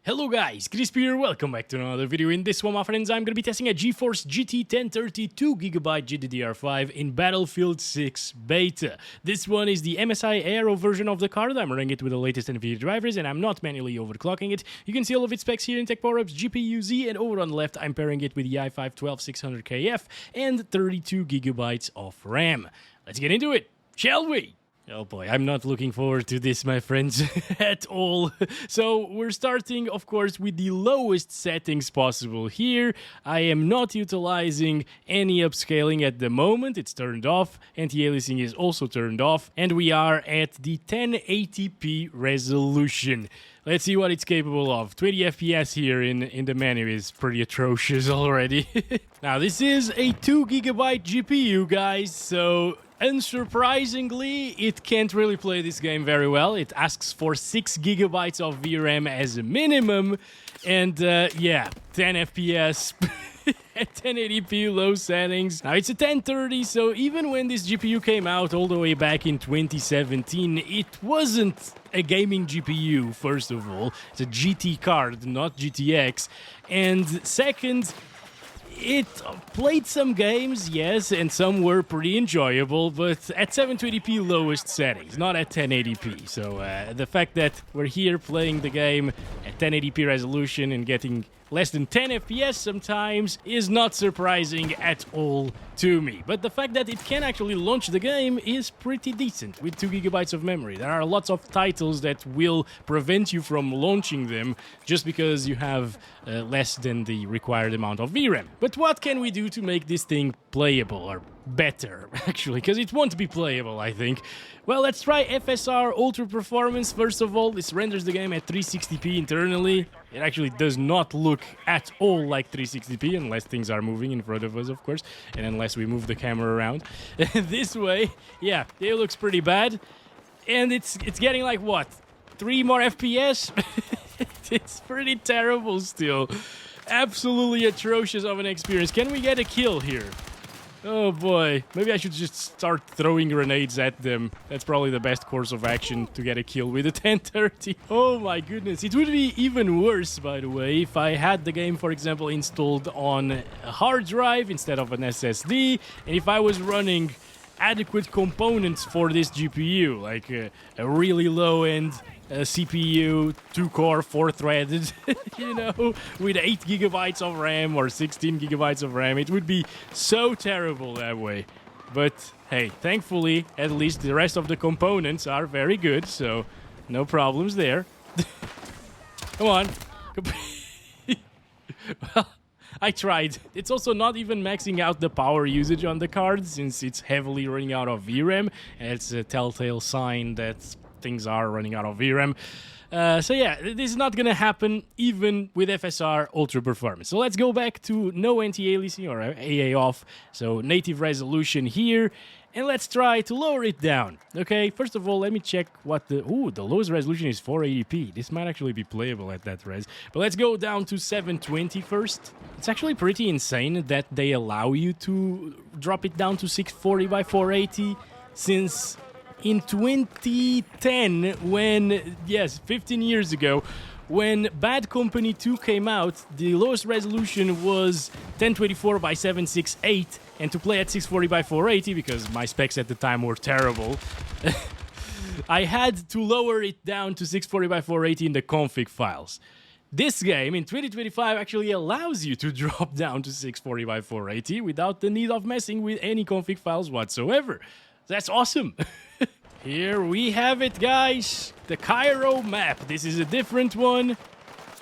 Hello guys, Crispy here, welcome back to another video. In this one, my friends, I'm going to be testing a GeForce GT 1030 2GB GDDR5 in Battlefield 6 Beta. This one is the MSI Aero version of the card. I'm running it with the latest Nvidia drivers and I'm not manually overclocking it. You can see all of its specs here in Tech Power Ups GPU Z, and over on the left I'm pairing it with the i5 12600KF and 32GB of RAM. Let's get into it, shall we? Oh boy, I'm not looking forward to this, my friends, at all. So we're starting, of course, with the lowest settings possible here. I am not utilizing any upscaling at the moment. It's turned off. Anti-aliasing is also turned off. And we are at the 1080p resolution. Let's see what it's capable of. 20 FPS here in the menu is pretty atrocious already. Now, this is a 2GB GPU, guys, so unsurprisingly, it can't really play this game very well. It asks for 6GB of VRAM as a minimum, and yeah, 10 FPS at 1080p low settings. Now, it's a 1030, so even when this GPU came out all the way back in 2017, it wasn't a gaming GPU, first of all. It's a GT card, not GTX. And second, it played some games, yes, and some were pretty enjoyable, but at 720p lowest settings, not at 1080p. So the fact that we're here playing the game at 1080p resolution and getting less than 10 FPS sometimes is not surprising at all to me. But the fact that it can actually launch the game is pretty decent with 2GB of memory. There are lots of titles that will prevent you from launching them just because you have less than the required amount of VRAM. But what can we do to make this thing playable, or better, actually, because it won't be playable, I think. Well, let's try FSR Ultra Performance. First of all, this renders the game at 360p internally. It actually does not look at all like 360p, unless things are moving in front of us, of course, and unless we move the camera around. This way, yeah, it looks pretty bad. And it's getting like, what, 3 more FPS? It's pretty terrible still. Absolutely atrocious of an experience. Can we get a kill here? Oh boy, maybe I should just start throwing grenades at them. That's probably the best course of action to get a kill with a 1030. Oh my goodness, it would be even worse, by the way, if I had the game, for example, installed on a hard drive instead of an SSD, and if I was running adequate components for this GPU, like a really low-end CPU, 2-core, 4-threaded, you know, with 8GB of RAM or 16GB of RAM. It would be so terrible that way. But hey, thankfully, at least the rest of the components are very good, so no problems there. Come on. Well, I tried. It's also not even maxing out the power usage on the card, since it's heavily running out of VRAM. And it's a telltale sign that things are running out of VRAM. So yeah, this is not gonna happen even with FSR Ultra Performance. So let's go back to no anti-aliasing, or AA off, so native resolution here. And let's try to lower it down. Okay, first of all, let me check what the lowest resolution is 480p. This might actually be playable at that res. But let's go down to 720 first. It's actually pretty insane that they allow you to drop it down to 640 by 480, since in 2010, when, yes, 15 years ago, when Bad Company 2 came out, the lowest resolution was 1024 by 768, and to play at 640 by 480, because my specs at the time were terrible, I had to lower it down to 640 by 480 in the config files. This game in 2025 actually allows you to drop down to 640 by 480 without the need of messing with any config files whatsoever. That's awesome. Here we have it, guys. The Cairo map. This is a different one.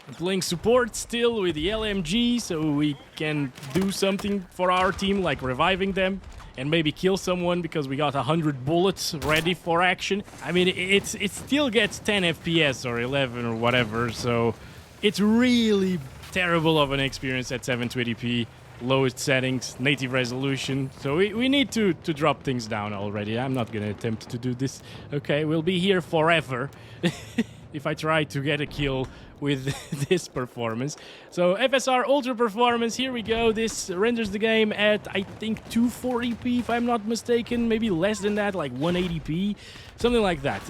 I'm playing support still with the LMG, so we can do something for our team, like reviving them and maybe kill someone because we got 100 bullets ready for action. I mean, it still gets 10 FPS or 11 or whatever, so it's really terrible of an experience at 720p. Lowest settings, native resolution, so we need to drop things down already. I'm not gonna attempt to do this. Okay, we'll be here forever if I try to get a kill with this performance. So FSR Ultra Performance, here we go. This renders the game at, I think, 240p if I'm not mistaken, maybe less than that, like 180p, something like that.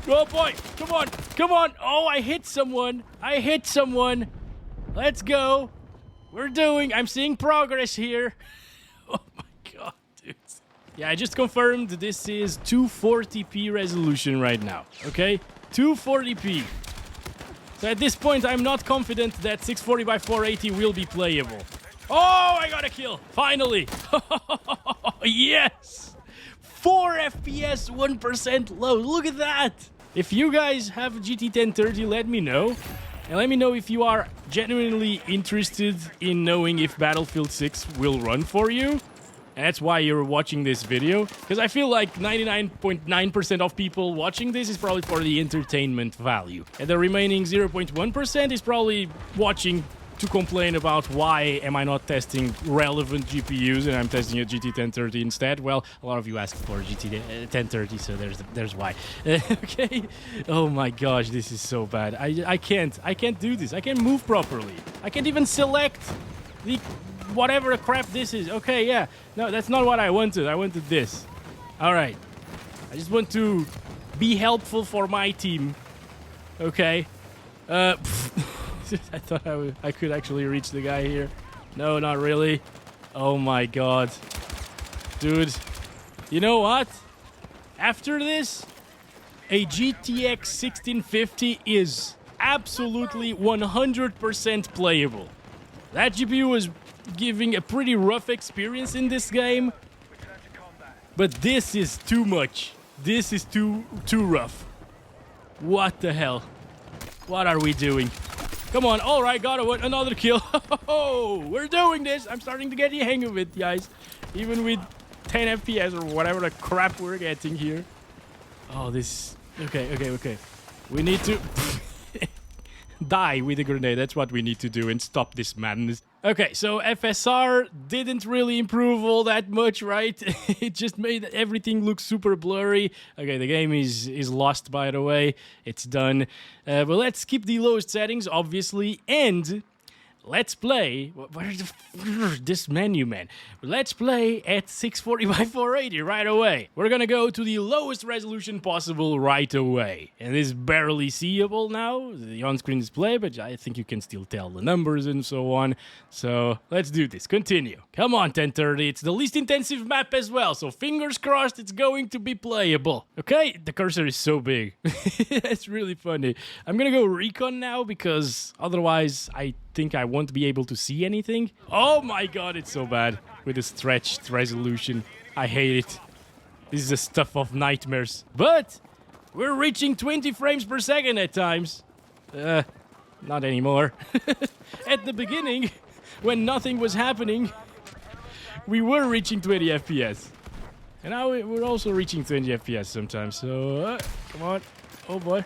Oh boy, come on, come on. Oh, I hit someone. I hit someone. Let's go. I'm seeing progress here. Oh my god, dude. Yeah, I just confirmed this is 240p resolution right now, okay? 240p. So at this point, I'm not confident that 640 by 480 will be playable. Oh, I got a kill, finally. Yes. 4 FPS, 1% low. Look at that. If you guys have a GT 1030, let me know. And let me know if you are genuinely interested in knowing if Battlefield 6 will run for you. And that's why you're watching this video. Because I feel like 99.9% of people watching this is probably for the entertainment value. And the remaining 0.1% is probably watching to complain about why am I not testing relevant GPUs and I'm testing a GT 1030 instead. Well, a lot of you asked for GT 1030, so there's why. Okay. Oh my gosh, this is so bad. I can't do this. I can't move properly. I can't even select the whatever crap this is. Okay, yeah. No, that's not what I wanted. I wanted this. All right. I just want to be helpful for my team. Okay. I thought I could actually reach the guy here. No, not really. Oh my god. Dude. You know what? After this, a GTX 1650 is absolutely 100% playable. That GPU was giving a pretty rough experience in this game. But this is too much. This is too rough. What the hell? What are we doing? Come on, all right, got another kill. Oh, we're doing this. I'm starting to get the hang of it, guys. Even with 10 FPS or whatever the crap we're getting here. Oh, this... Okay. We need to die with a grenade. That's what we need to do and stop this madness. Okay, so FSR didn't really improve all that much, right? It just made everything look super blurry. Okay, the game is lost, by the way. It's done. But let's keep the lowest settings, obviously, and let's play... Where's this menu, man? Let's play at 640 by 480 right away. We're gonna go to the lowest resolution possible right away. And it's barely seeable now, the on-screen display, but I think you can still tell the numbers and so on. So let's do this. Continue. Come on, 1030. It's the least intensive map as well, so fingers crossed it's going to be playable. Okay, the cursor is so big. It's really funny. I'm gonna go recon now because otherwise I think I won't be able to see anything. Oh my god, it's so bad with the stretched resolution. I hate it. This is the stuff of nightmares. But we're reaching 20 frames per second at times. Not anymore. At the beginning, when nothing was happening, we were reaching 20 FPS. And now we're also reaching 20 FPS sometimes. So, come on. Oh boy.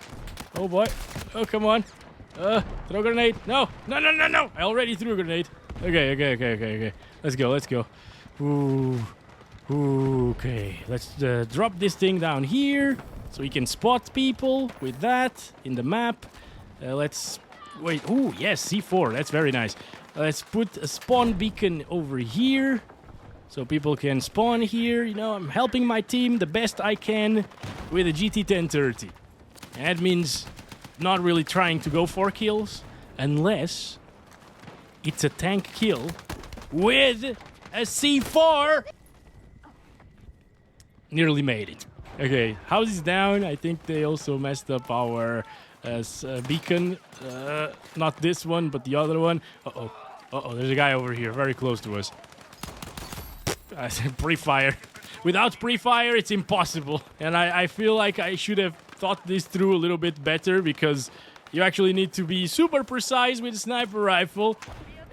Oh boy. Oh, come on. Throw a grenade. No. I already threw a grenade. Okay. Let's go. Ooh. Okay. Let's drop this thing down here so we can spot people with that in the map. Let's... Wait. Ooh, yes, C4. That's very nice. Let's put a spawn beacon over here so people can spawn here. You know, I'm helping my team the best I can with a GT 1030. And that means not really trying to go for kills unless it's a tank kill with a C4. Nearly made it. Okay, house is down. I think they also messed up our beacon. Not this one, but the other one. Uh-oh, there's a guy over here very close to us. Pre-fire. Without pre-fire, it's impossible. And I feel like I should have thought this through a little bit better because you actually need to be super precise with a sniper rifle.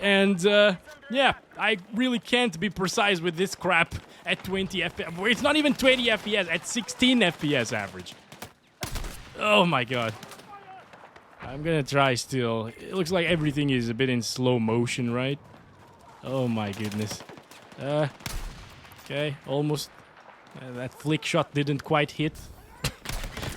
And yeah, I really can't be precise with this crap at 20 FPS. It's not even 20 FPS, at 16 FPS average. Oh my god. I'm gonna try still. It looks like everything is a bit in slow motion, right? Oh my goodness. Okay, almost. That flick shot didn't quite hit.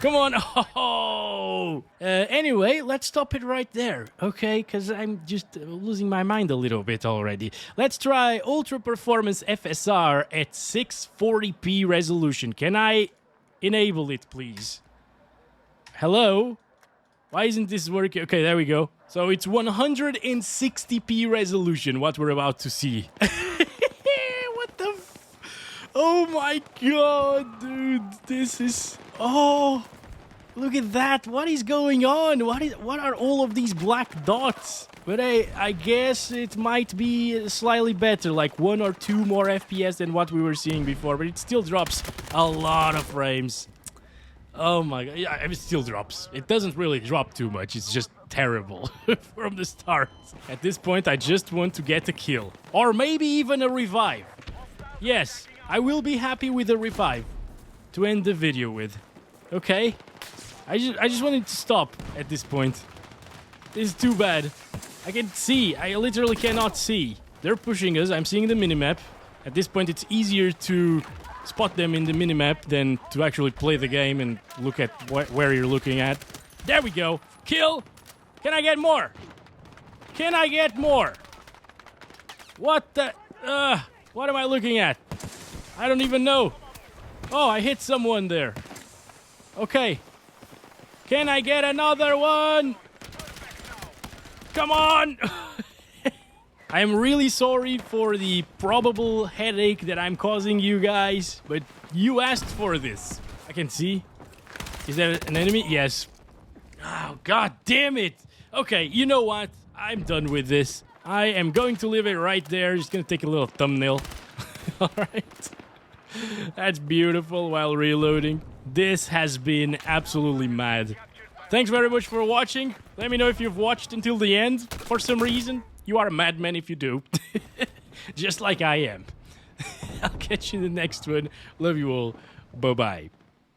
Come on! Oh! Anyway, let's stop it right there, okay? Because I'm just losing my mind a little bit already. Let's try Ultra Performance FSR at 640p resolution. Can I enable it, please? Hello? Why isn't this working? Okay, there we go. So it's 160p resolution, what we're about to see. What the oh my god, dude. This is... Oh, look at that. What is going on? What are all of these black dots? But I guess it might be slightly better, like 1 or 2 more FPS than what we were seeing before, but it still drops a lot of frames. Oh my god, yeah, it still drops. It doesn't really drop too much, it's just terrible from the start. At this point, I just want to get a kill. Or maybe even a revive. Yes, I will be happy with a revive to end the video with. Okay? I just wanted to stop at this point. This is too bad. I can see, I literally cannot see. They're pushing us, I'm seeing the minimap. At this point, it's easier to spot them in the minimap than to actually play the game and look at where you're looking at. There we go. Kill. Can I get more? Can I get more? What the... what am I looking at? I don't even know. Oh, I hit someone there. Okay. Can I get another one? Come on! I am really sorry for the probable headache that I'm causing you guys, but you asked for this. I can see. Is that an enemy? Yes. Oh, god damn it! Okay, you know what? I'm done with this. I am going to leave it right there. Just gonna take a little thumbnail. Alright. That's beautiful while reloading. This has been absolutely mad. Thanks very much for watching. Let me know if you've watched until the end for some reason. You are a madman if you do. Just like I am. I'll catch you in the next one. Love you all. Bye-bye.